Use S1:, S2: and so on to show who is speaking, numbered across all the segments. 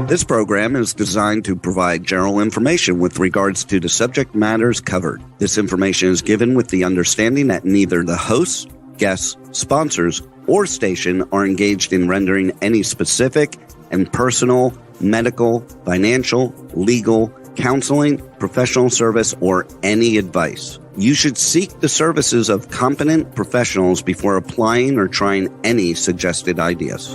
S1: This program is designed to provide general information with regards to the subject matters covered. This information is given with the understanding that neither the hosts, guests, sponsors, or station are engaged in rendering any specific and personal, medical, financial, legal, counseling, professional service, or any advice. You should seek the services of competent professionals before applying or trying any suggested ideas.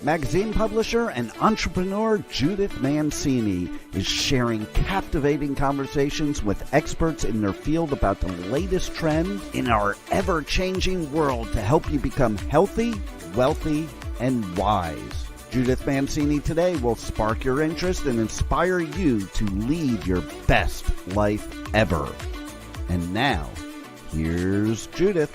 S1: Magazine publisher and entrepreneur Judith Mancini is sharing captivating conversations with experts in their field about the latest trends in our ever-changing world to help you become healthy, wealthy, and wise. Judith Mancini Today will spark your interest and inspire you to lead your best life ever. And now, here's Judith.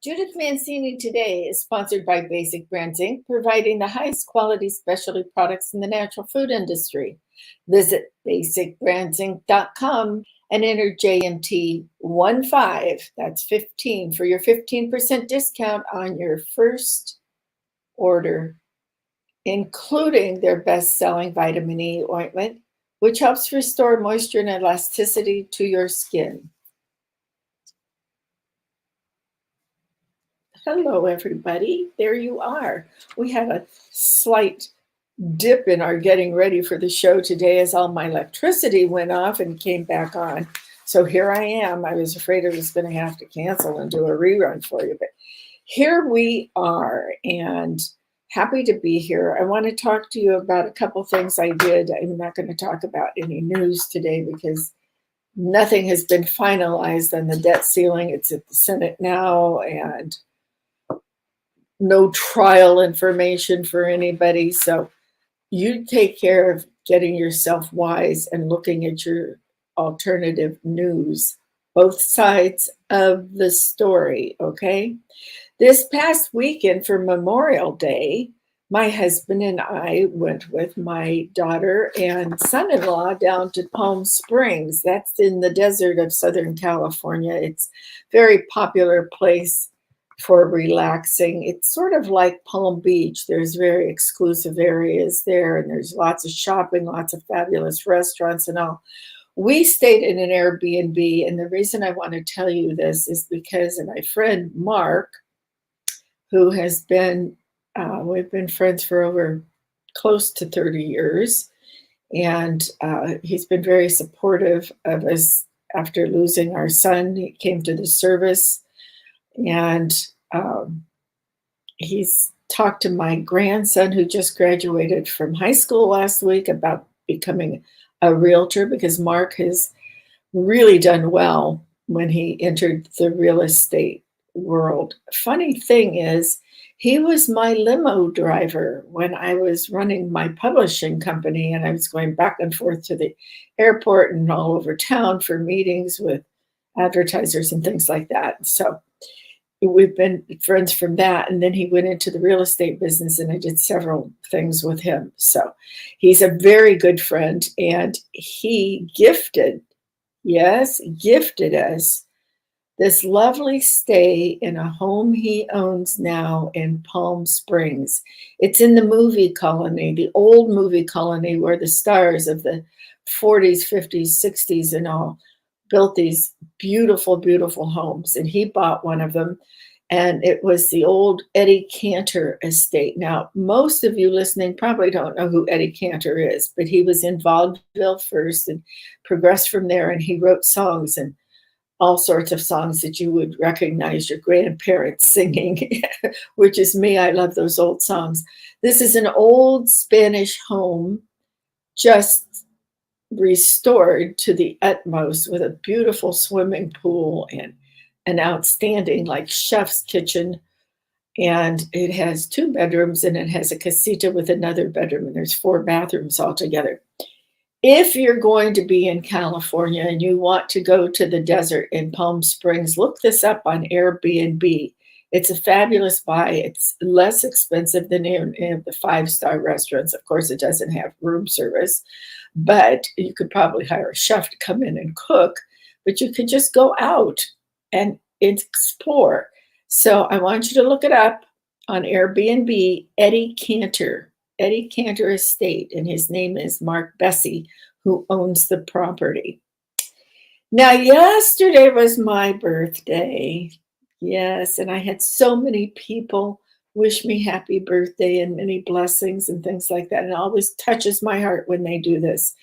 S2: Judith Mancini Today is sponsored by Basic Brands, Inc., providing the highest quality specialty products in the natural food industry. Visit basicbrandsinc.com and enter JMT15, that's 15, for your 15% discount on your first order, including their best-selling vitamin E ointment, which helps restore moisture and elasticity to your skin. Hello, everybody. There you are. We had a slight dip in our getting ready for the show today as all my electricity went off and came back on. So here I am. I was afraid I was going to have to cancel and do a rerun for you, but here we are and happy to be here. I want to talk to you about a couple things I did. I'm not going to talk about any news today because nothing has been finalized on the debt ceiling. It's at the Senate now, and no trial information for anybody. So you take care of getting yourself wise and looking at your alternative news, both sides of the story, okay? This past weekend for Memorial Day, my husband and I went with my daughter and son-in-law down to Palm Springs. That's in the desert of Southern California. It's a very popular place for relaxing. It's sort of like Palm Beach. There's very exclusive areas there, and there's lots of shopping, lots of fabulous restaurants and all. We stayed in an Airbnb, and the reason I want to tell you this is because my friend Mark, who has been, we've been friends for over close to 30 years, and he's been very supportive of us after losing our son. He came to the service, and he's talked to my grandson who just graduated from high school last week about becoming a realtor, because Mark has really done well when he entered the real estate world. Funny thing is, he was my limo driver when I was running my publishing company, and I was going back and forth to the airport and all over town for meetings with advertisers and things like that. So we've been friends from that. And then he went into the real estate business, and I did several things with him. So he's a very good friend, and he gifted us this lovely stay in a home he owns now in Palm Springs. It's in the movie colony, the old movie colony where the stars of the 40s, 50s, 60s and all built these beautiful, beautiful homes. And he bought one of them, and it was the old Eddie Cantor estate. Now, most of you listening probably don't know who Eddie Cantor is, but he was in vaudeville first and progressed from there, and he wrote songs and all sorts of songs that you would recognize your grandparents singing, which is me. I love those old songs. This is an old Spanish home, just restored to the utmost, with a beautiful swimming pool and an outstanding like chef's kitchen. And it has 2 bedrooms, and it has a casita with another bedroom, and there's 4 bathrooms altogether. If you're going to be in California and you want to go to the desert in Palm Springs, look this up on Airbnb. It's a fabulous buy. It's less expensive than any of the 5-star restaurants. Of course, it doesn't have room service, but you could probably hire a chef to come in and cook, but you could just go out and explore. So I want you to look it up on Airbnb, Eddie Cantor Estate, and his name is Mark Bessie, who owns the property. Now, yesterday was my birthday. Yes, and I had so many people wish me happy birthday and many blessings and things like that. And it always touches my heart when they do this.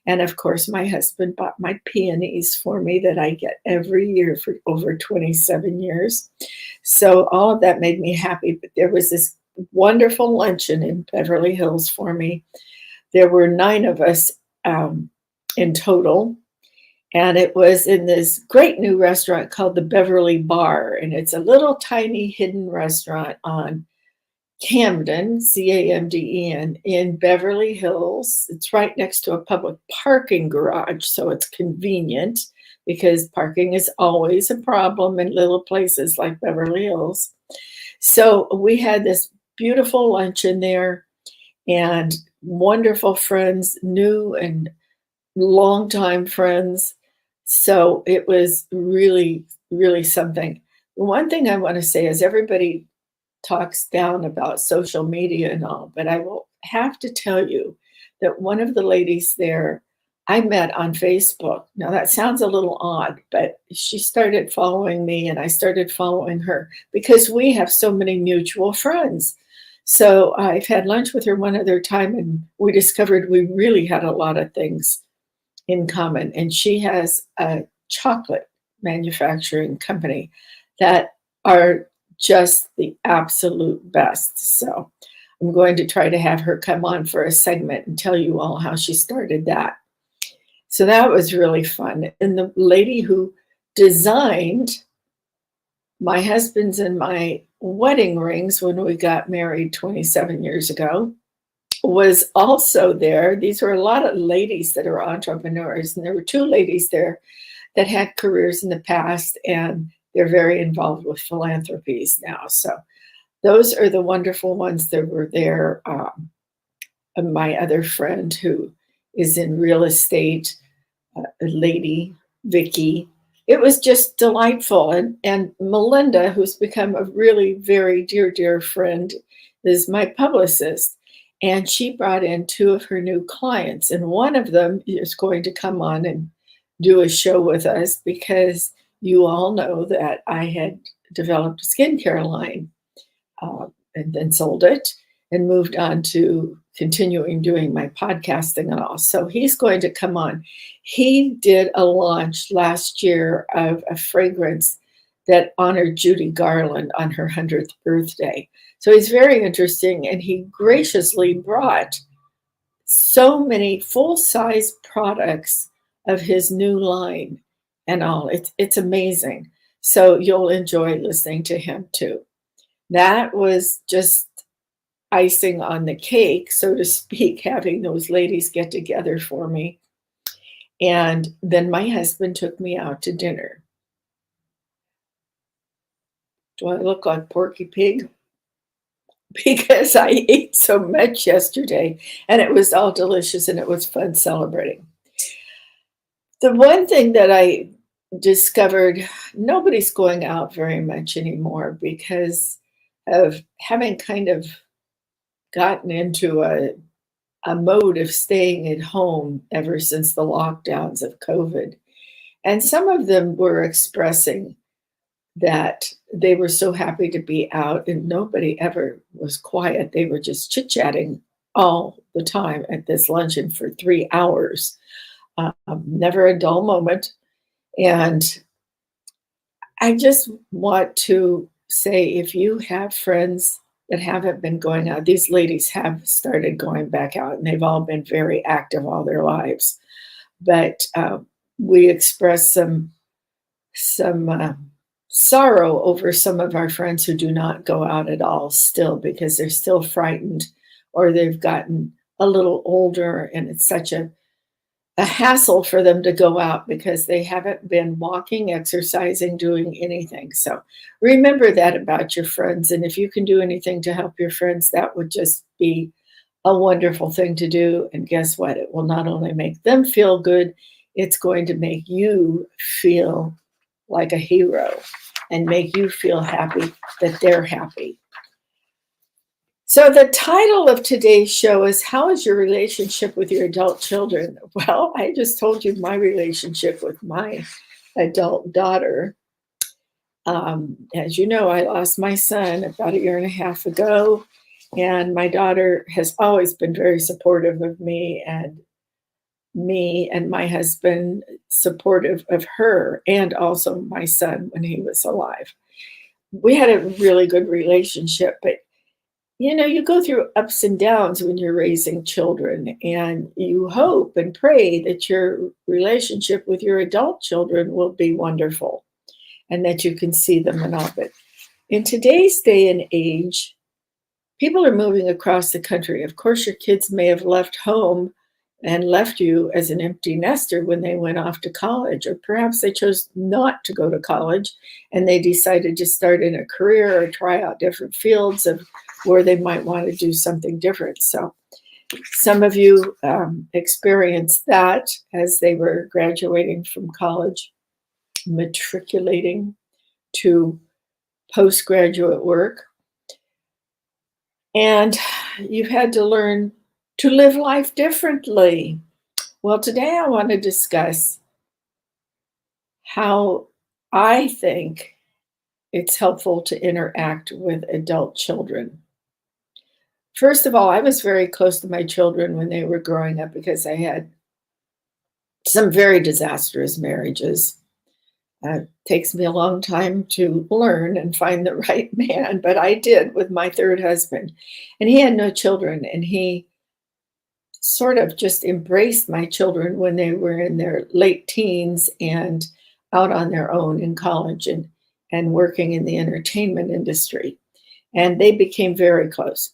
S2: And of course, my husband bought my peonies for me that I get every year for over 27 years. So all of that made me happy. But there was this wonderful luncheon in Beverly Hills for me. There were 9 of us in total. And it was in this great new restaurant called the Beverly Bar. And it's a little tiny hidden restaurant on Camden, Camden, in Beverly Hills. It's right next to a public parking garage, so it's convenient because parking is always a problem in little places like Beverly Hills. So we had this beautiful luncheon there and wonderful friends, new and longtime friends. So it was really, really something. One thing I want to say is everybody talks down about social media and all, but I will have to tell you that one of the ladies there I met on Facebook. Now that sounds a little odd, but she started following me and I started following her because we have so many mutual friends. So I've had lunch with her one other time and we discovered we really had a lot of things in common. And she has a chocolate manufacturing company that are just the absolute best. So I'm going to try to have her come on for a segment and tell you all how she started that. So that was really fun. And the lady who designed my husband's and my wedding rings when we got married 27 years ago was also there. These were a lot of ladies that are entrepreneurs, and there were 2 ladies there that had careers in the past, and they're very involved with philanthropies now. So those are the wonderful ones that were there. My other friend who is in real estate, a lady, Vicky. It was just delightful. And Melinda, who's become a really very dear, dear friend, is my publicist. And she brought in 2 of her new clients. And one of them is going to come on and do a show with us because you all know that I had developed a skincare line and then sold it and moved on to continuing doing my podcasting and all. So he's going to come on. He did a launch last year of a fragrance that honored Judy Garland on her 100th birthday. So he's very interesting, and he graciously brought so many full-size products of his new line and all. It's amazing. So you'll enjoy listening to him too. That was just icing on the cake, so to speak, having those ladies get together for me. And then my husband took me out to dinner. Do I look like Porky Pig? Because I ate so much yesterday and it was all delicious and it was fun celebrating. The one thing that I discovered, nobody's going out very much anymore because of having kind of gotten into a mode of staying at home ever since the lockdowns of COVID. And some of them were expressing that they were so happy to be out and nobody ever was quiet. They were just chit-chatting all the time at this luncheon for 3 hours. Never a dull moment. And I just want to say, if you have friends that haven't been going out, these ladies have started going back out and they've all been very active all their lives. But we express some sorrow over some of our friends who do not go out at all still because they're still frightened or they've gotten a little older and it's such a hassle for them to go out because they haven't been walking, exercising, doing anything. So remember that about your friends. And if you can do anything to help your friends, that would just be a wonderful thing to do. And guess what? It will not only make them feel good, it's going to make you feel like a hero. and make you feel happy that they're happy. So the title of today's show is, How is your relationship with your adult children? Well, I just told you my relationship with my adult daughter. As you know, I lost my son about 1.5 years ago, and my daughter has always been very supportive of me and my husband supportive of her, and also my son when he was alive. We had a really good relationship, but you go through ups and downs when you're raising children, and you hope and pray that your relationship with your adult children will be wonderful and that you can see them and all. But in today's day and age, people are moving across the country. Of course, your kids may have left home and left you as an empty nester when they went off to college, or perhaps they chose not to go to college and they decided to start in a career or try out different fields of where they might want to do something different. So some of you experienced that as they were graduating from college, matriculating to postgraduate work. And you've had to learn to live life differently. Well, today I want to discuss how I think it's helpful to interact with adult children. First of all, I was very close to my children when they were growing up because I had some very disastrous marriages. It takes me a long time to learn and find the right man, but I did with my third husband. And he had no children, and he sort of just embraced my children when they were in their late teens and out on their own in college and working in the entertainment industry. And they became very close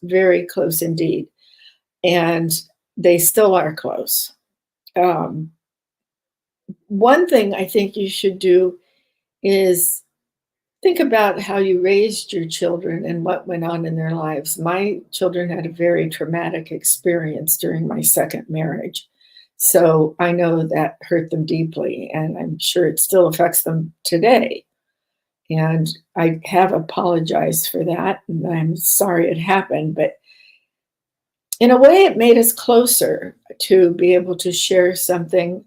S2: indeed. And they still are close. One thing I think you should do is think about how you raised your children and what went on in their lives. My children had a very traumatic experience during my second marriage. So I know that hurt them deeply, and I'm sure it still affects them today. And I have apologized for that, and I'm sorry it happened. But in a way, it made us closer to be able to share something.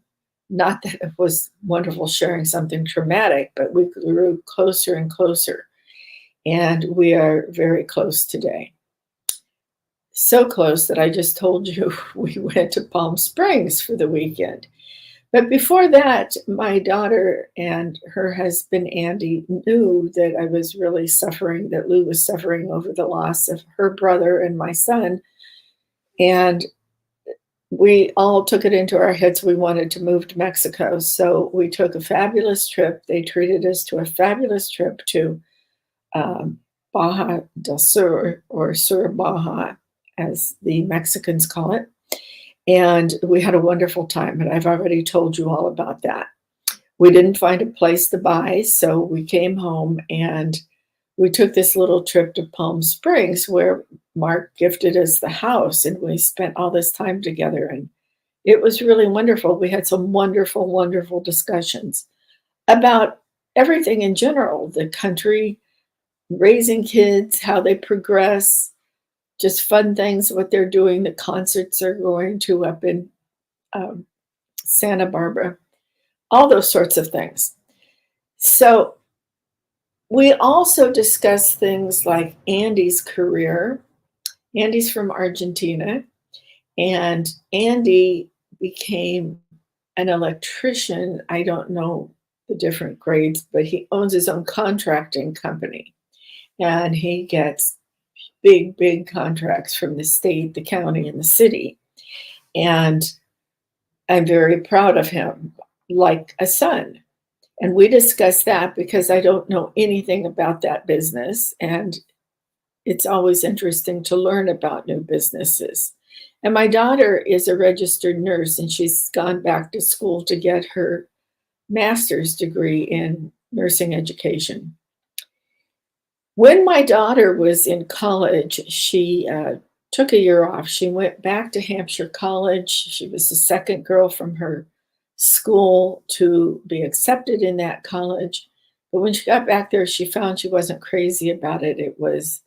S2: Not that it was wonderful sharing something traumatic, but we grew closer and closer. And we are very close today. So close that I just told you we went to Palm Springs for the weekend. But before that, my daughter and her husband, Andy, knew that I was really suffering, that Lou was suffering over the loss of her brother and my son. And we all took it into our heads we wanted to move to Mexico. So we took a fabulous trip. They treated us to a fabulous trip to Baja del Sur, or Sur Baja, as the Mexicans call it. And we had a wonderful time, and I've already told you all about that. We didn't find a place to buy, so we came home and we took this little trip to Palm Springs where Mark gifted us the house, and we spent all this time together, and it was really wonderful. We had some wonderful, wonderful discussions about everything in general, the country, raising kids, how they progress, just fun things, what they're doing, the concerts they're going to up in Santa Barbara, all those sorts of things. So we also discussed things like Andy's career. Andy's from Argentina, and Andy became an electrician. I don't know the different grades, but he owns his own contracting company, and he gets big contracts from the state, the county, and the city. And I'm very proud of him, like a son. And we discussed that because I don't know anything about that business. And it's always interesting to learn about new businesses. And my daughter is a registered nurse, and she's gone back to school to get her master's degree in nursing education. When my daughter was in college, she took a year off. She went back to Hampshire College. She was the second girl from her school to be accepted in that college. But when she got back there, she found she wasn't crazy about it. It was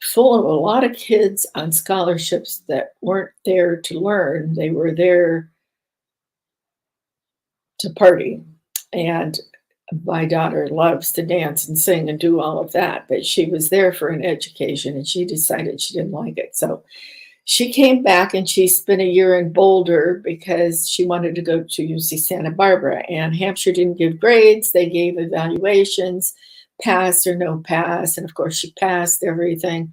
S2: full of a lot of kids on scholarships that weren't there to learn. They were there to party. And my daughter loves to dance and sing and do all of that, but she was there for an education and she decided she didn't like it. So she came back and she spent a year in Boulder because she wanted to go to UC Santa Barbara, and Hampshire didn't give grades. They gave evaluations, pass or no pass. And of course she passed everything.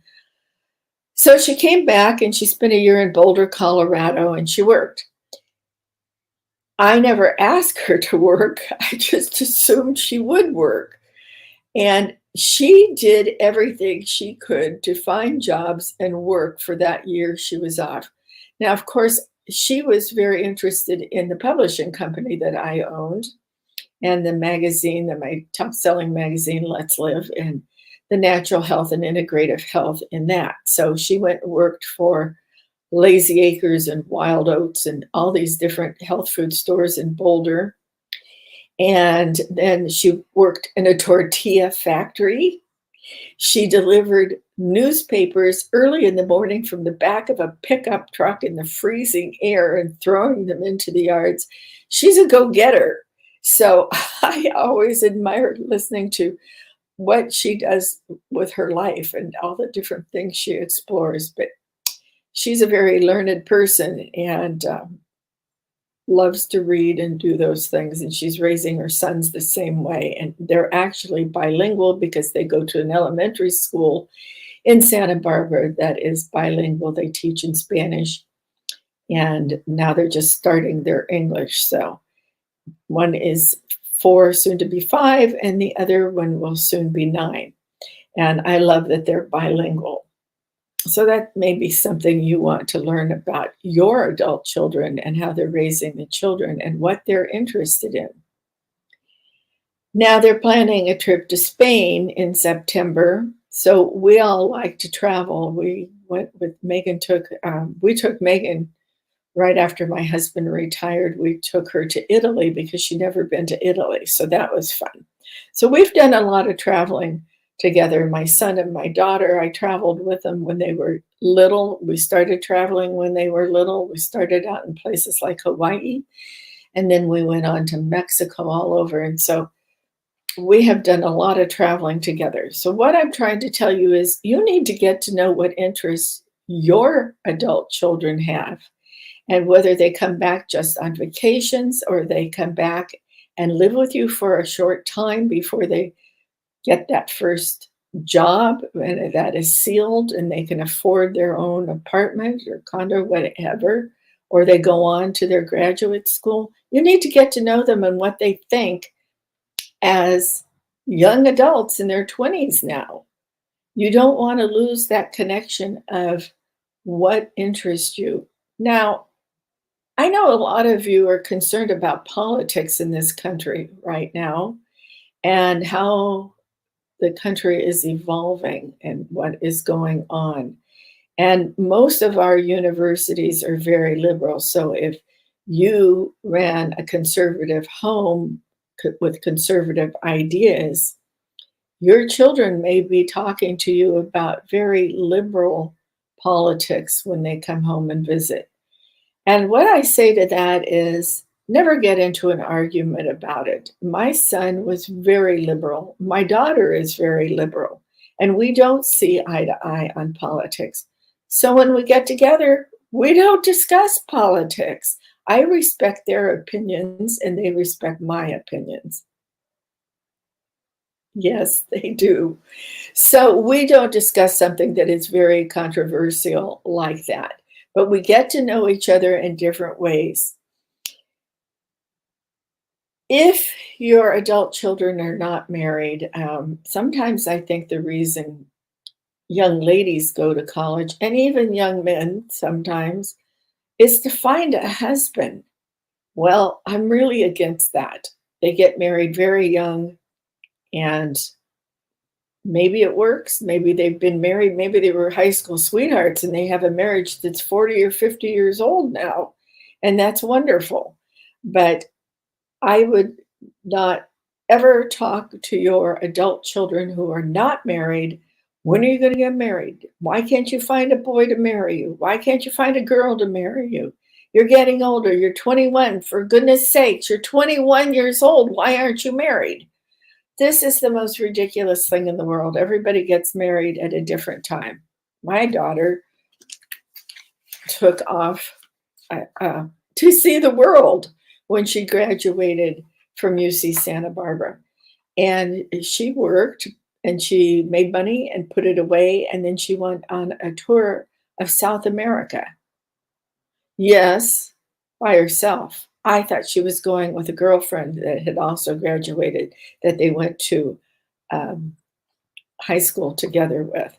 S2: So she came back and she spent a year in Boulder, Colorado, and she worked. I never asked her to work. I just assumed she would work. And she did everything she could to find jobs and work for that year she was off. Now, of course, she was very interested in the publishing company that I owned and the magazine, my top-selling magazine, Let's Live, and the natural health and integrative health in that. So she went and worked for Lazy Acres and Wild Oats and all these different health food stores in Boulder. And then she worked in a tortilla factory. She delivered newspapers early in the morning from the back of a pickup truck in the freezing air and throwing them into the yards. She's a go-getter. So I always admired listening to what she does with her life and all the different things she explores. But she's a very learned person and loves to read and do those things. And she's raising her sons the same way. And they're actually bilingual because they go to an elementary school in Santa Barbara that is bilingual. They teach in Spanish. And now they're just starting their English. So one is 4, soon to be 5, and the other one will soon be 9. And I love that they're bilingual. So that may be something you want to learn about your adult children and how they're raising the children and what they're interested in. Now they're planning a trip to Spain in September. So we all like to travel. We went with Megan, we took Megan right after my husband retired. We took her to Italy because she'd never been to Italy. So that was fun. So we've done a lot of traveling together. My son and my daughter, I traveled with them when they were little. We started traveling when they were little. We started out in places like Hawaii, and then we went on to Mexico all over. And so we have done a lot of traveling together. So what I'm trying to tell you is you need to get to know what interests your adult children have, and whether they come back just on vacations or they come back and live with you for a short time before they get that first job and that is sealed and they can afford their own apartment or condo, whatever, or they go on to their graduate school. You need to get to know them and what they think as young adults in their 20s now. You don't want to lose that connection of what interests you. Now, I know a lot of you are concerned about politics in this country right now and how the country is evolving and what is going on. And most of our universities are very liberal. So if you ran a conservative home with conservative ideas, your children may be talking to you about very liberal politics when they come home and visit. And what I say to that is, never get into an argument about it. My son was very liberal. My daughter is very liberal. And we don't see eye to eye on politics. So when we get together, we don't discuss politics. I respect their opinions and they respect my opinions. Yes, they do. So we don't discuss something that is very controversial like that. But we get to know each other in different ways. If your adult children are not married, sometimes I think the reason young ladies go to college, and even young men sometimes, is to find a husband. Well, I'm really against that. They get married very young, and maybe it works. Maybe they've been married. Maybe they were high school sweethearts, and they have a marriage that's 40 or 50 years old now, and that's wonderful. But I would not ever talk to your adult children who are not married, when are you going to get married? Why can't you find a boy to marry you? Why can't you find a girl to marry you? You're getting older. You're 21. For goodness sakes, you're 21 years old. Why aren't you married? This is the most ridiculous thing in the world. Everybody gets married at a different time. My daughter took off to see the world when she graduated from UC Santa Barbara. And she worked and she made money and put it away. And then she went on a tour of South America. Yes, by herself. I thought she was going with a girlfriend that had also graduated, that they went to high school together with.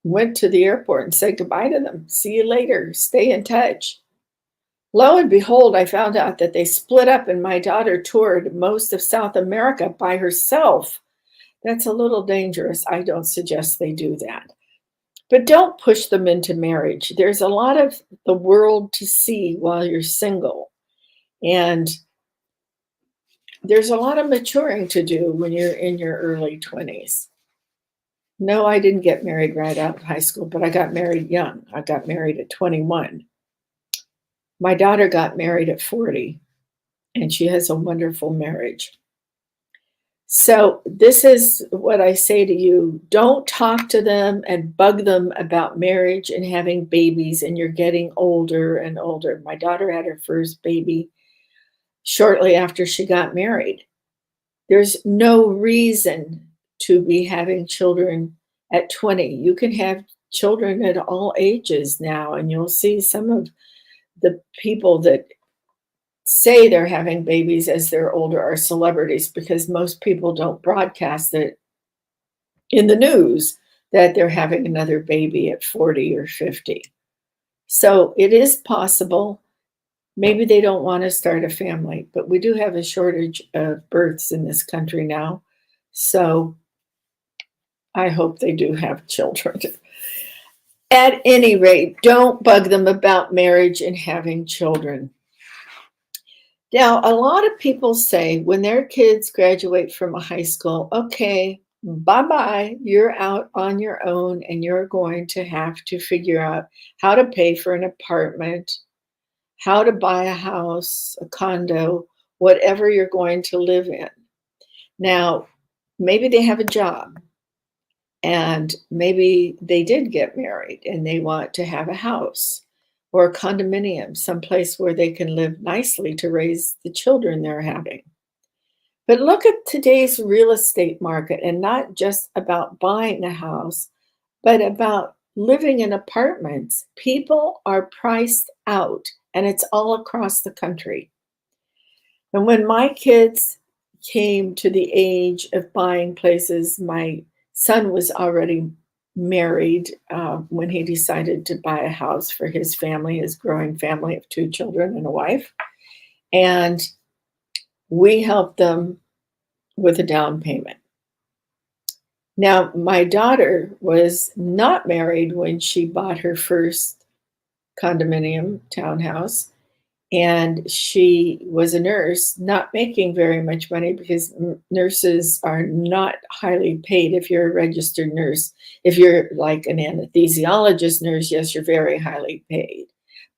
S2: Went to the airport and said goodbye to them. See you later. Stay in touch. Lo and behold, I found out that they split up and my daughter toured most of South America by herself. That's a little dangerous. I don't suggest they do that. But don't push them into marriage. There's a lot of the world to see while you're single. And there's a lot of maturing to do when you're in your early 20s. No, I didn't get married right out of high school, but I got married young. I got married at 21. My daughter got married at 40, and she has a wonderful marriage. So this is what I say to you. Don't talk to them and bug them about marriage and having babies, and you're getting older and older. My daughter had her first baby shortly after she got married. There's no reason to be having children at 20. You can have children at all ages now, and you'll see some of the people that say they're having babies as they're older are celebrities, because most people don't broadcast it in the news that they're having another baby at 40 or 50. So it is possible. Maybe they don't want to start a family, but we do have a shortage of births in this country now. So I hope they do have children. At any rate, don't bug them about marriage and having children. Now, a lot of people say when their kids graduate from a high school, okay, bye-bye, you're out on your own and you're going to have to figure out how to pay for an apartment, how to buy a house, a condo, whatever you're going to live in. Now, maybe they have a job. And maybe they did get married and they want to have a house or a condominium, someplace where they can live nicely to raise the children they're having. But look at today's real estate market, and not just about buying a house, but about living in apartments. People are priced out, and it's all across the country. And when my kids came to the age of buying places, my son was already married when he decided to buy a house for his family, his growing family of 2 children and a wife. And we helped them with a down payment. Now, my daughter was not married when she bought her first condominium townhouse. And she was a nurse, not making very much money, because nurses are not highly paid. If you're a registered nurse, if you're like an anesthesiologist nurse, yes, you're very highly paid.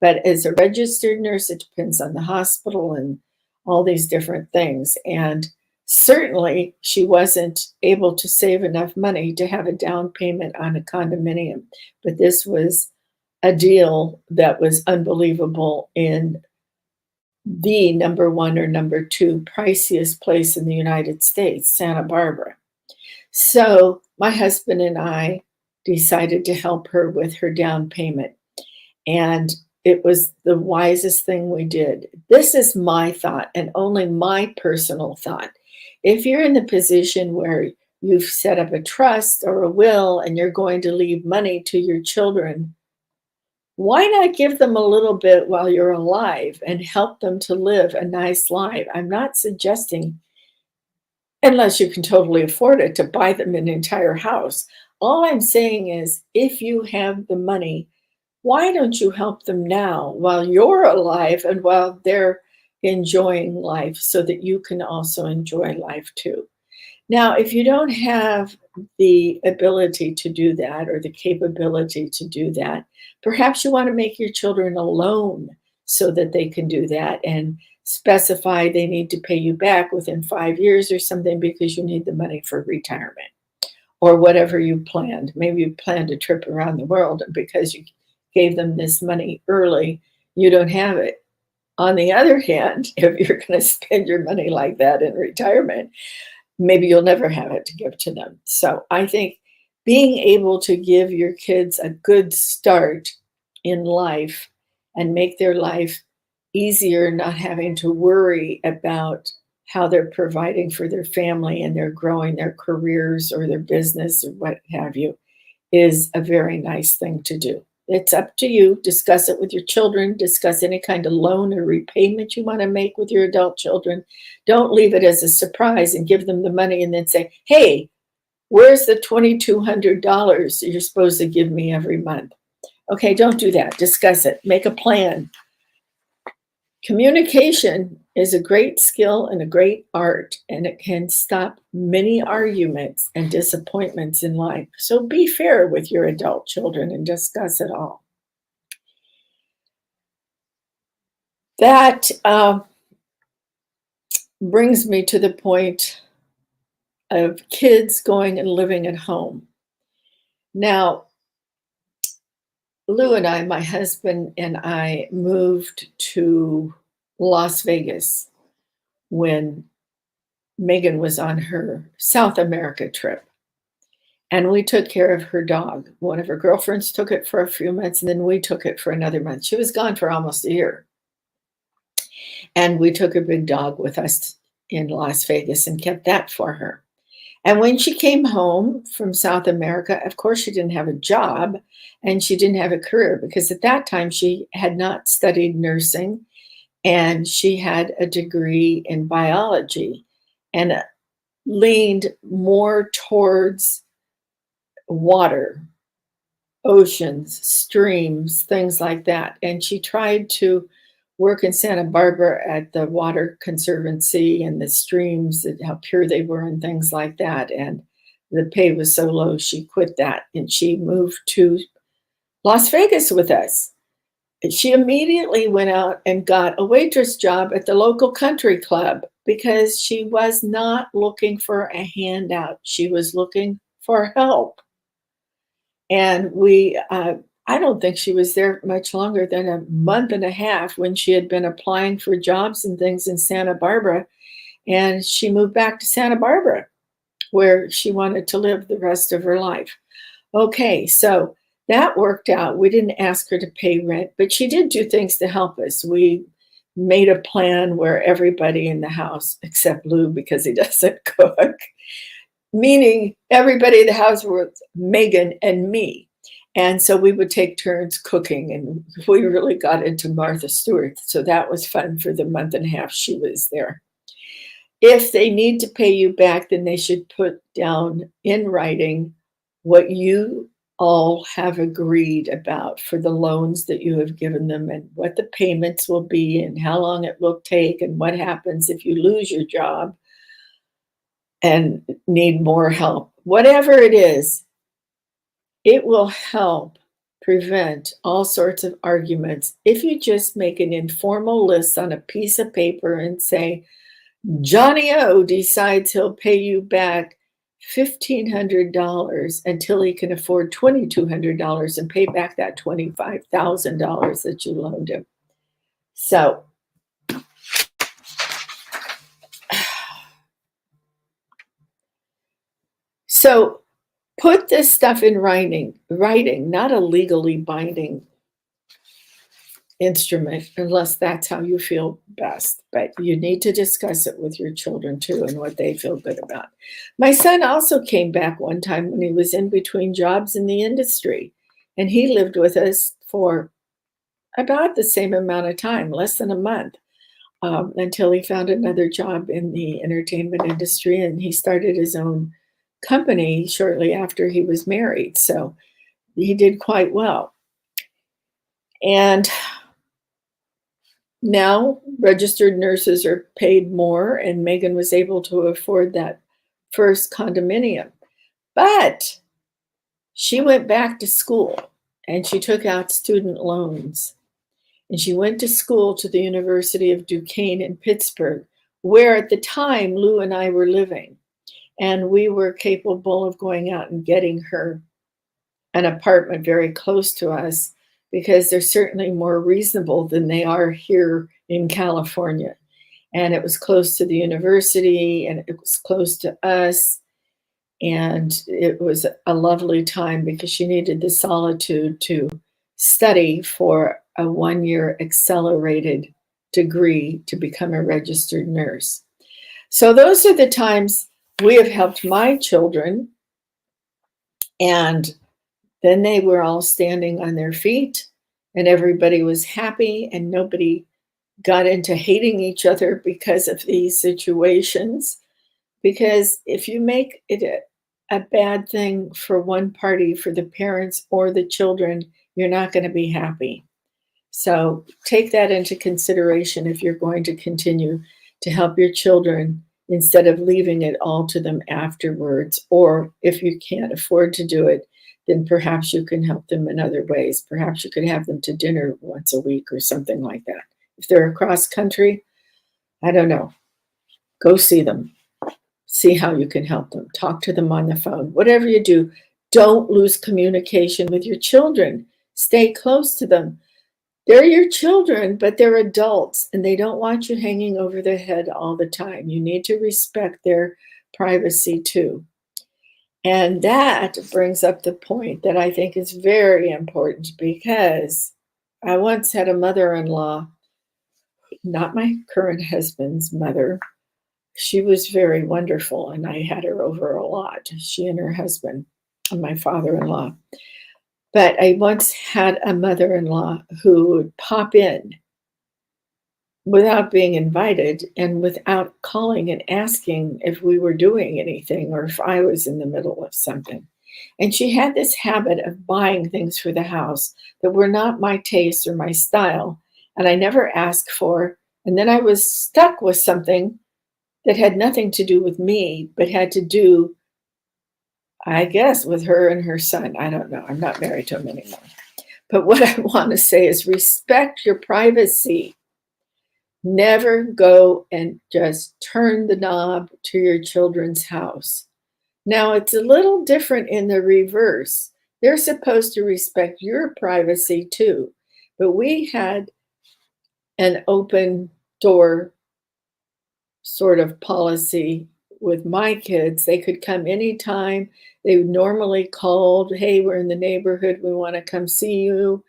S2: But as a registered nurse, it depends on the hospital and all these different things. And certainly she wasn't able to save enough money to have a down payment on a condominium. But this was a deal that was unbelievable in the number 1 or number 2 priciest place in the United States, Santa Barbara. So my husband and I decided to help her with her down payment. And it was the wisest thing we did. This is my thought, and only my personal thought. If you're in the position where you've set up a trust or a will and you're going to leave money to your children, why not give them a little bit while you're alive and help them to live a nice life? I'm not suggesting, unless you can totally afford it, to buy them an entire house. All I'm saying is, if you have the money, why don't you help them now while you're alive and while they're enjoying life so that you can also enjoy life too. Now, if you don't have the ability to do that or the capability to do that, perhaps you want to make your children alone so that they can do that and specify they need to pay you back within 5 years or something because you need the money for retirement or whatever you planned. Maybe you planned a trip around the world, and because you gave them this money early, you don't have it. On the other hand, if you're going to spend your money like that in retirement, maybe you'll never have it to give to them. So I think being able to give your kids a good start in life and make their life easier, not having to worry about how they're providing for their family and they're growing their careers or their business or what have you, is a very nice thing to do. It's up to you. Discuss it with your children. Discuss any kind of loan or repayment you want to make with your adult children. Don't leave it as a surprise and give them the money and then say, hey, where's the $2,200 you're supposed to give me every month? Okay, don't do that. Discuss it. Make a plan. Communication is a great skill and a great art, and it can stop many arguments and disappointments in life. So be fair with your adult children and discuss it all. That brings me to the point of kids going and living at home. Now, Lou and I, my husband and I, moved to Las Vegas when Megan was on her South America trip. And we took care of her dog. One of her girlfriends took it for a few months, and then we took it for another month. She was gone for almost a year. And we took a big dog with us in Las Vegas and kept that for her. And when she came home from South America, of course, she didn't have a job and she didn't have a career because at that time she had not studied nursing and she had a degree in biology and leaned more towards water, oceans, streams, things like that. And she tried to work in Santa Barbara at the Water Conservancy and the streams, and how pure they were and things like that. And the pay was so low, she quit that and she moved to Las Vegas with us. She immediately went out and got a waitress job at the local country club because she was not looking for a handout. She was looking for help. And I don't think she was there much longer than a month and a half when she had been applying for jobs and things in Santa Barbara. And she moved back to Santa Barbara where she wanted to live the rest of her life. Okay, so that worked out. We didn't ask her to pay rent, but she did do things to help us. We made a plan where everybody in the house, except Lou because he doesn't cook, meaning everybody in the house was Megan and me. And so we would take turns cooking, and we really got into Martha Stewart. So that was fun for the month and a half she was there. If they need to pay you back, then they should put down in writing what you all have agreed about for the loans that you have given them and what the payments will be and how long it will take and what happens if you lose your job and need more help. Whatever it is, it will help prevent all sorts of arguments if you just make an informal list on a piece of paper and say, Johnny O decides he'll pay you back $1,500 until he can afford $2,200 and pay back that $25,000 that you loaned him. So put this stuff in writing, not a legally binding instrument, unless that's how you feel best. But you need to discuss it with your children too and what they feel good about. My son also came back one time when he was in between jobs in the industry, and he lived with us for about the same amount of time, less than a month, until he found another job in the entertainment industry, and he started his own company shortly after he was married. So he did quite well. And Now registered nurses are paid more, and Megan was able to afford that first condominium. But she went back to school and she took out student loans. And she went to school to the University of Duquesne in Pittsburgh, where at the time Lou and I were living. And we were capable of going out and getting her an apartment very close to us because they're certainly more reasonable than they are here in California. And it was close to the university and it was close to us. And it was a lovely time because she needed the solitude to study for a 1-year accelerated degree to become a registered nurse. So those are the times we have helped my children. And then they were all standing on their feet and everybody was happy and nobody got into hating each other because of these situations. Because if you make it a bad thing for one party, for the parents or the children, you're not going to be happy. So take that into consideration if you're going to continue to help your children instead of leaving it all to them afterwards. Or if you can't afford to do it, then perhaps you can help them in other ways. Perhaps you could have them to dinner once a week or something like that. If they're across country, I don't know, go see them. See how you can help them. Talk to them on the phone. Whatever you do, don't lose communication with your children. Stay close to them. They're your children, but they're adults, and they don't want you hanging over their head all the time. You need to respect their privacy too. And that brings up the point that I think is very important because I once had a mother-in-law, not my current husband's mother. She was very wonderful, and I had her over a lot, she and her husband, and my father-in-law. But I once had a mother-in-law who would pop in without being invited and without calling and asking if we were doing anything or if I was in the middle of something. And she had this habit of buying things for the house that were not my taste or my style, and I never asked for. And then I was stuck with something that had nothing to do with me, but had to do, I guess, with her and her son. I don't know. I'm not married to him anymore. But what I want to say is respect your privacy. Never go and just turn the knob to your children's house. Now, it's a little different in the reverse. They're supposed to respect your privacy too. But we had an open door sort of policy with my kids. They could come anytime. They normally called, hey, we're in the neighborhood, we want to come see you.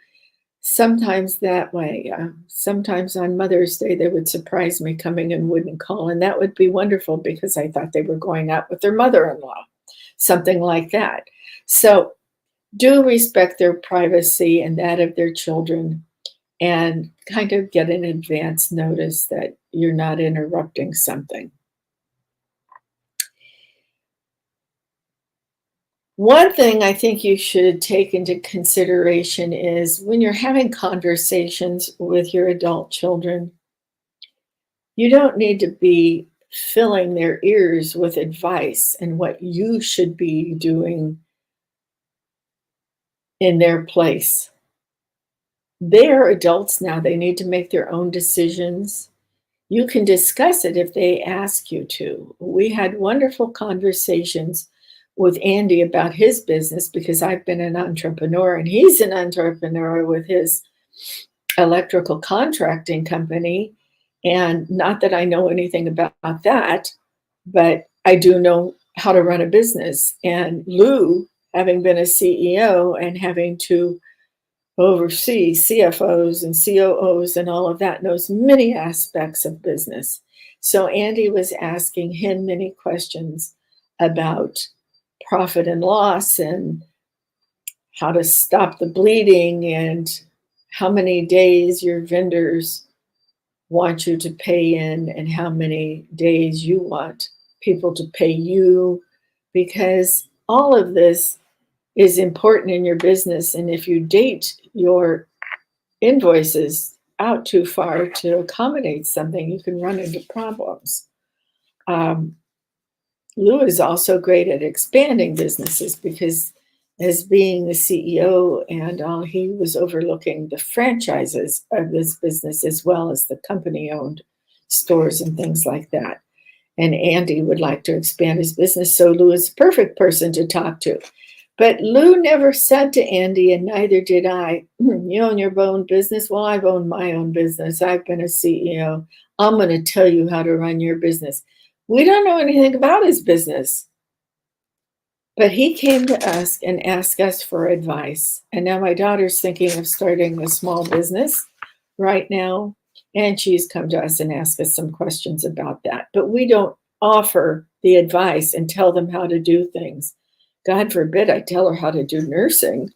S2: Sometimes that way. Sometimes on Mother's Day, they would surprise me coming and wouldn't call. And that would be wonderful because I thought they were going out with their mother-in-law, something like that. So do respect their privacy and that of their children and kind of get an advance notice that you're not interrupting something. One thing I think you should take into consideration is when you're having conversations with your adult children, you don't need to be filling their ears with advice and what you should be doing in their place. They are adults now. They need to make their own decisions. You can discuss it if they ask you to. We had wonderful conversations with Andy about his business because I've been an entrepreneur and he's an entrepreneur with his electrical contracting company. And not that I know anything about that, but I do know how to run a business. And Lou, having been a CEO and having to oversee CFOs and COOs and all of that, knows many aspects of business. So Andy was asking him many questions about profit and loss and how to stop the bleeding and how many days your vendors want you to pay in and how many days you want people to pay you, because all of this is important in your business. And if you date your invoices, out too far to accommodate something, you can run into problems. Lou is also great at expanding businesses because as being the CEO and all, he was overlooking the franchises of this business as well as the company-owned stores and things like that. And Andy would like to expand his business, so Lou is the perfect person to talk to. But Lou never said to Andy, and neither did I, you own your own business? Well, I've owned my own business. I've been a CEO. I'm going to tell you how to run your business. We don't know anything about his business. But he came to us and asked us for advice. And now my daughter's thinking of starting a small business right now. And she's come to us and asked us some questions about that. But we don't offer the advice and tell them how to do things. God forbid I tell her how to do nursing.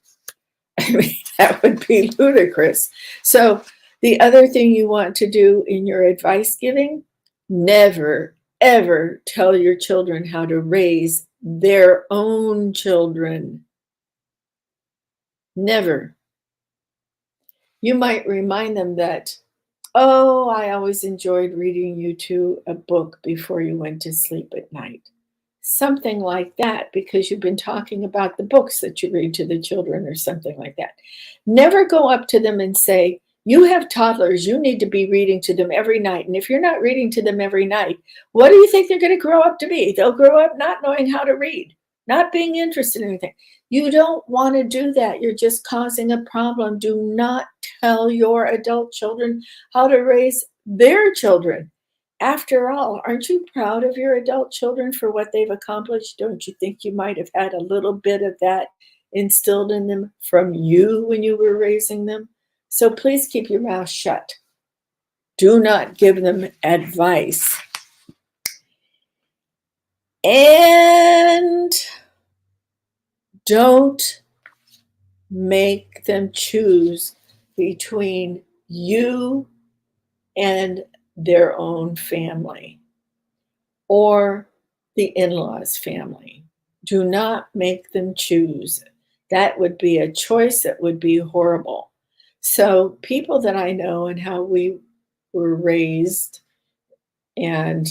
S2: I mean, that would be ludicrous. So the other thing you want to do in your advice giving, never, ever tell your children how to raise their own children. Never. You might remind them that, oh, I always enjoyed reading you two a book before you went to sleep at night. Something like that, because you've been talking about the books that you read to the children or something like that. Never go up to them and say, you have toddlers, you need to be reading to them every night. And if you're not reading to them every night, what do you think they're going to grow up to be? They'll grow up not knowing how to read, not being interested in anything. You don't want to do that. You're just causing a problem. Do not tell your adult children how to raise their children. After all, aren't you proud of your adult children for what they've accomplished? Don't you think you might have had a little bit of that instilled in them from you when you were raising them? So please keep your mouth shut. Do not give them advice. And don't make them choose between you and their own family or the in-laws' family. Do not make them choose. That would be a choice that would be horrible. So people that I know and how we were raised and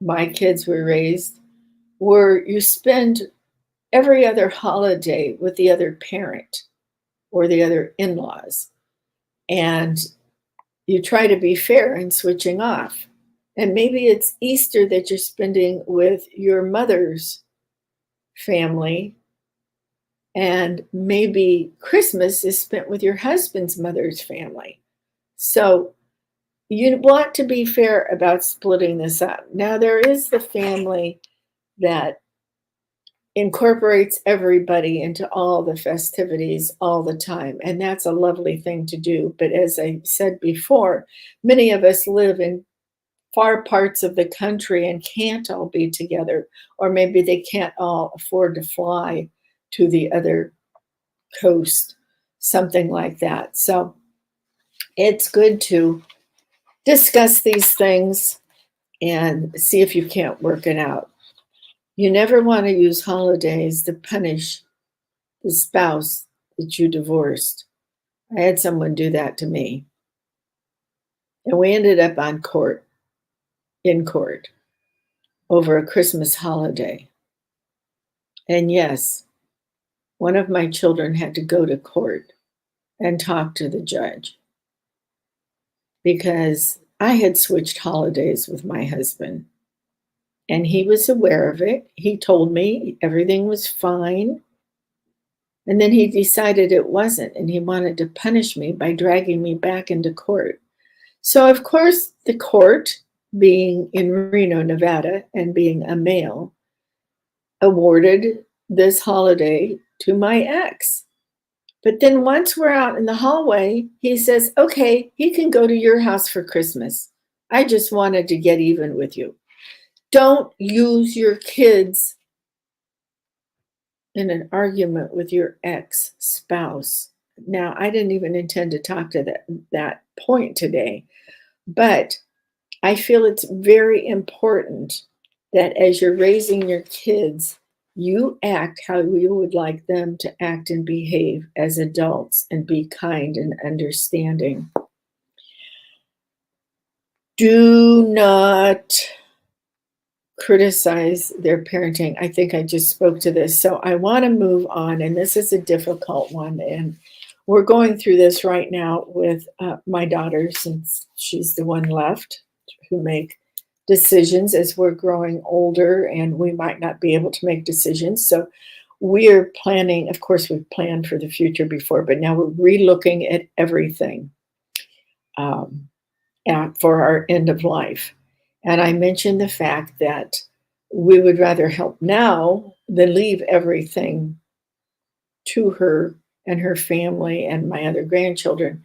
S2: my kids were raised were you spend every other holiday with the other parent or the other in-laws. And you try to be fair in switching off. And maybe it's Easter that you're spending with your mother's family. And maybe Christmas is spent with your husband's mother's family. So you want to be fair about splitting this up. Now, there is the family that incorporates everybody into all the festivities all the time. And that's a lovely thing to do. But as I said before, many of us live in far parts of the country and can't all be together, or maybe they can't all afford to fly to the other coast, something like that. So it's good to discuss these things and see if you can't work it out. You never want to use holidays to punish the spouse that you divorced. I had someone do that to me. And we ended up in court, over a Christmas holiday. And yes, one of my children had to go to court and talk to the judge because I had switched holidays with my husband. And he was aware of it. He told me everything was fine. And then he decided it wasn't, and he wanted to punish me by dragging me back into court. So, of course, the court, being in Reno, Nevada, and being a male, awarded this holiday to my ex. But then once we're out in the hallway, he says, okay, he can go to your house for Christmas. I just wanted to get even with you. Don't use your kids in an argument with your ex-spouse. Now, I didn't even intend to talk to that point today, but I feel it's very important that as you're raising your kids, You act how you would like them to act and behave as adults, and be kind and understanding. Do not criticize their parenting. I think I just spoke to this. So I want to move on, and this is a difficult one. And we're going through this right now with my daughter, since she's the one left who make decisions as we're growing older, and we might not be able to make decisions. So we're planning, of course, we've planned for the future before, but now we're relooking at everything for our end of life. And I mentioned the fact that we would rather help now than leave everything to her and her family and my other grandchildren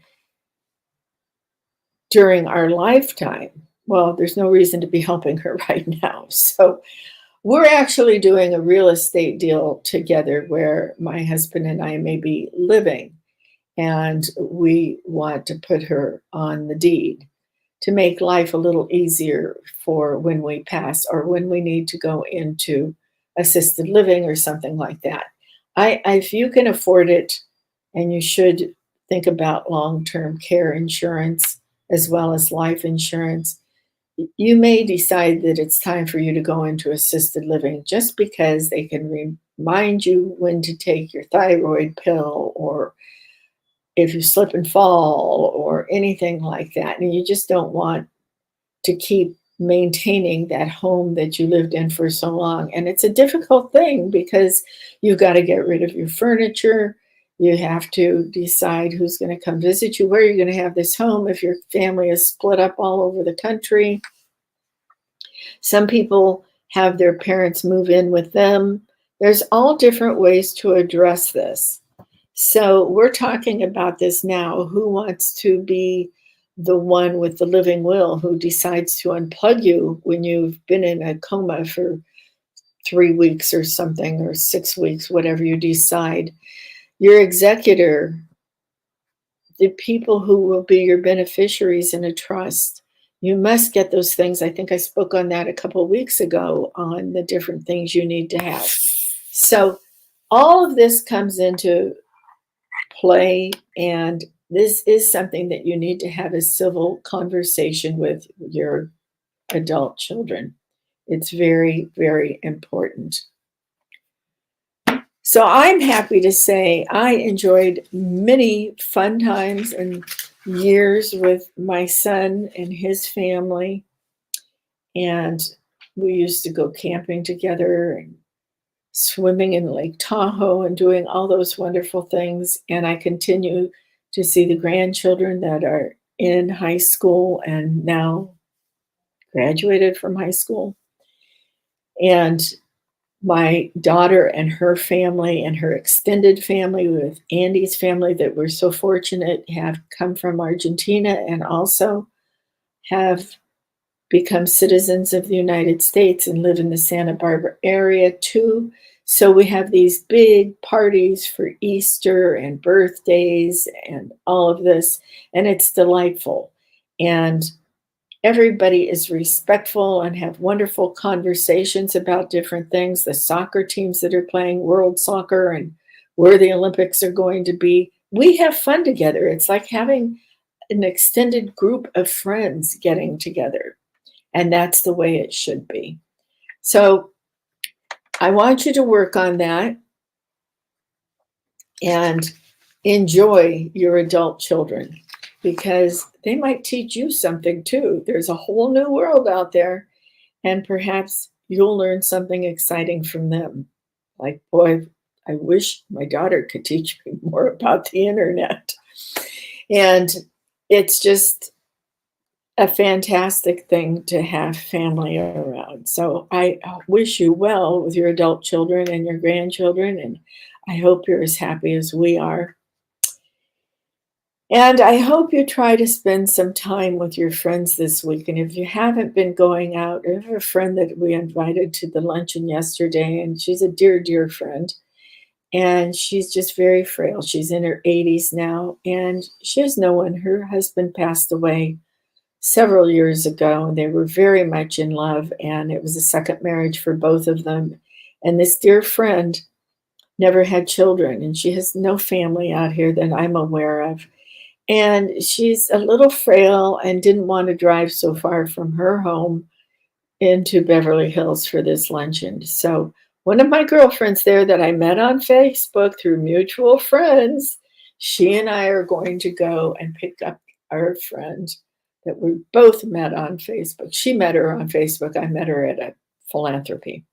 S2: during our lifetime. Well, there's no reason to be helping her right now. So we're actually doing a real estate deal together where my husband and I may be living, and we want to put her on the deed to make life a little easier for when we pass or when we need to go into assisted living or something like that. If you can afford it, and you should think about long-term care insurance as well as life insurance, you may decide that it's time for you to go into assisted living just because they can remind you when to take your thyroid pill, or if you slip and fall or anything like that. And you just don't want to keep maintaining that home that you lived in for so long. And it's a difficult thing because you've got to get rid of your furniture. You have to decide who's going to come visit you, where you're going to have this home if your family is split up all over the country. Some people have their parents move in with them. There's all different ways to address this. So we're talking about this now. Who wants to be the one with the living will who decides to unplug you when you've been in a coma for 3 weeks or something, or 6 weeks, whatever you decide? Your executor, the people who will be your beneficiaries in a trust, you must get those things. I think I spoke on that a couple of weeks ago on the different things you need to have. So all of this comes into play, and this is something that you need to have a civil conversation with your adult children. It's very, very important. So I'm happy to say I enjoyed many fun times and years with my son and his family. And we used to go camping together and swimming in Lake Tahoe and doing all those wonderful things. And I continue to see the grandchildren that are in high school and now graduated from high school. And my daughter and her family and her extended family with Andy's family that we're so fortunate have come from Argentina and also have become citizens of the United States and live in the Santa Barbara area too. So we have these big parties for Easter and birthdays and all of this, and it's delightful. And everybody is respectful and have wonderful conversations about different things. The soccer teams that are playing world soccer and where the Olympics are going to be. We have fun together. It's like having an extended group of friends getting together. And that's the way it should be. So I want you to work on that and enjoy your adult children, because they might teach you something too. There's a whole new world out there, and perhaps you'll learn something exciting from them. Like, boy, I wish my daughter could teach me more about the internet. And it's just a fantastic thing to have family around. So I wish you well with your adult children and your grandchildren, and I hope you're as happy as we are. And I hope you try to spend some time with your friends this week. And if you haven't been going out, I have a friend that we invited to the luncheon yesterday, and she's a dear, dear friend. And she's just very frail. She's in her 80s now, and she has no one. Her husband passed away several years ago, and they were very much in love, and it was a second marriage for both of them. And this dear friend never had children, and she has no family out here that I'm aware of. And she's a little frail and didn't want to drive so far from her home into Beverly Hills for this luncheon. So one of my girlfriends there that I met on Facebook through mutual friends, she and I are going to go and pick up our friend that we both met on Facebook. She met her on Facebook. I met her at a philanthropy.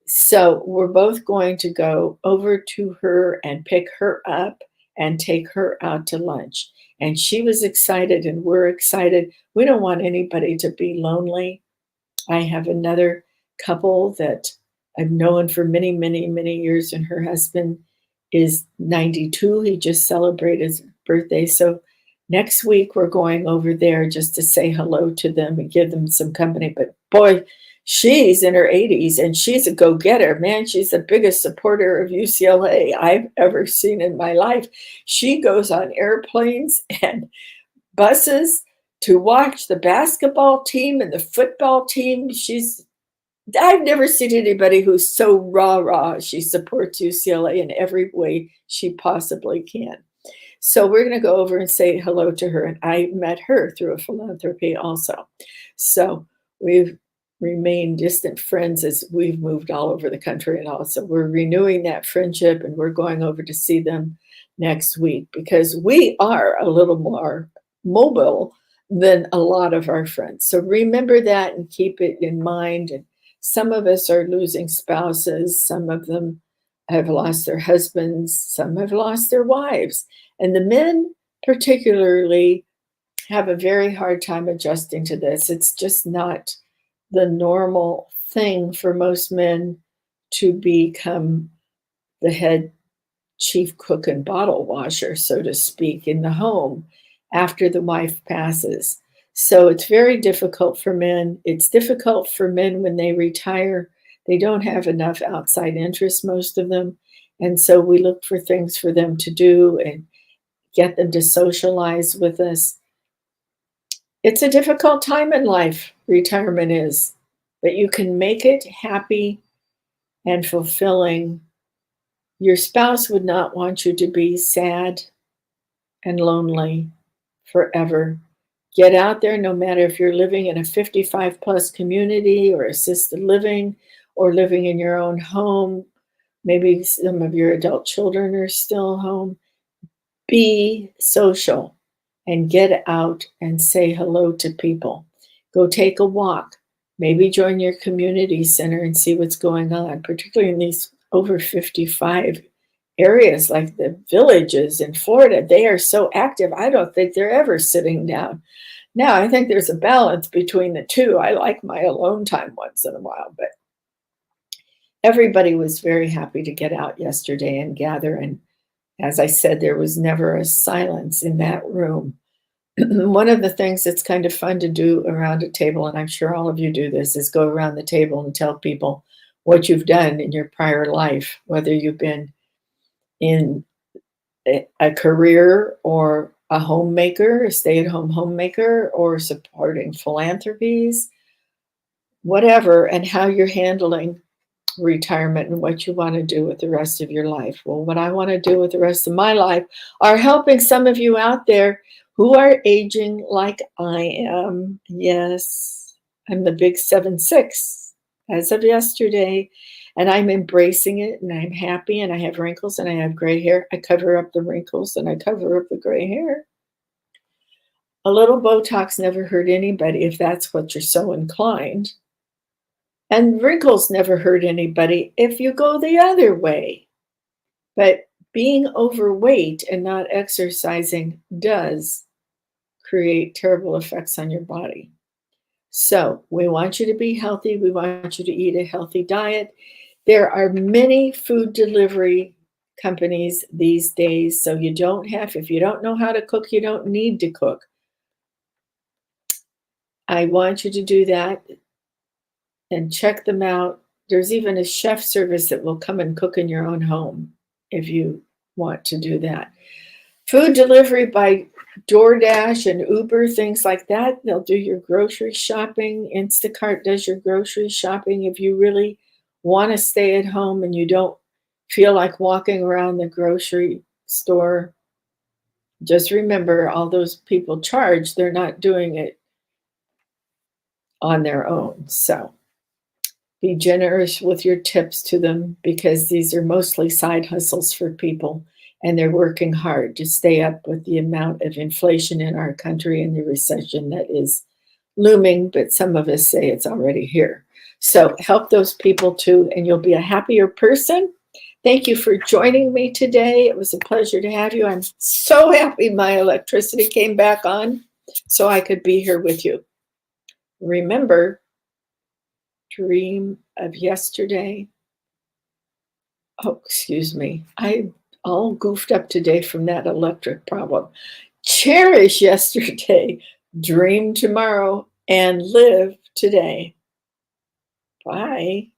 S2: So we're both going to go over to her and pick her up and take her out to lunch. And she was excited and we're excited. We don't want anybody to be lonely. I have another couple that I've known for many, many, many years, and her husband is 92. He just celebrated his birthday. So next week we're going over there just to say hello to them and give them some company. But boy, she's in her 80s and she's a go-getter. Man, she's the biggest supporter of UCLA I've ever seen in my life. She goes on airplanes and buses to watch the basketball team and the football team. I've never seen anybody who's so rah-rah. She supports UCLA in every way she possibly can. So we're going to go over and say hello to her. And I met her through a philanthropy also. So we've remained distant friends as we've moved all over the country. And also we're renewing that friendship, and we're going over to see them next week because we are a little more mobile than a lot of our friends. So remember that and keep it in mind. And some of us are losing spouses. Some of them have lost their husbands. Some have lost their wives. And the men particularly have a very hard time adjusting to this. It's just not the normal thing for most men to become the head chief cook and bottle washer, so to speak, in the home after the wife passes. So it's very difficult for men. It's difficult for men when they retire. They don't have enough outside interest, most of them. And so we look for things for them to do and get them to socialize with us. It's a difficult time in life, retirement is, but you can make it happy and fulfilling. Your spouse would not want you to be sad and lonely forever. Get out there, no matter if you're living in a 55 plus community or assisted living or living in your own home. Maybe some of your adult children are still home. Be social and get out and say hello to people. Go take a walk. Maybe join your community center and see what's going on, particularly in these over 55 areas like the villages in Florida. They are so active. I don't think they're ever sitting down. Now, I think there's a balance between the two. I like my alone time once in a while, but everybody was very happy to get out yesterday and gather. And as I said, there was never a silence in that room. One of the things that's kind of fun to do around a table, and I'm sure all of you do this, is go around the table and tell people what you've done in your prior life, whether you've been in a career or a homemaker, a stay-at-home homemaker, or supporting philanthropies, whatever, and how you're handling retirement and what you want to do with the rest of your life. Well, what I want to do with the rest of my life are helping some of you out there who are aging like I am. Yes, I'm the big 7'6" as of yesterday, and I'm embracing it, and I'm happy, and I have wrinkles, and I have gray hair. I cover up the wrinkles, and I cover up the gray hair. A little Botox never hurt anybody if that's what you're so inclined. And wrinkles never hurt anybody if you go the other way. But being overweight and not exercising does create terrible effects on your body. So we want you to be healthy. We want you to eat a healthy diet. There are many food delivery companies these days. So you don't have, if you don't know how to cook, you don't need to cook. I want you to do that and check them out. There's even a chef service that will come and cook in your own home if you want to do that. Food delivery by DoorDash and Uber, things like that. They'll do your grocery shopping. Instacart does your grocery shopping if you really want to stay at home and you don't feel like walking around the grocery store, just remember all those people charged, they're not doing it on their own. So be generous with your tips to them, because these are mostly side hustles for people, and they're working hard to stay up with the amount of inflation in our country and the recession that is looming, but some of us say it's already here. So help those people too, and you'll be a happier person. Thank you for joining me today. It was a pleasure to have you. I'm so happy my electricity came back on so I could be here with you. Remember, dream of yesterday. Oh, excuse me. I all goofed up today from that electric problem. Cherish yesterday, dream tomorrow, and live today. Bye.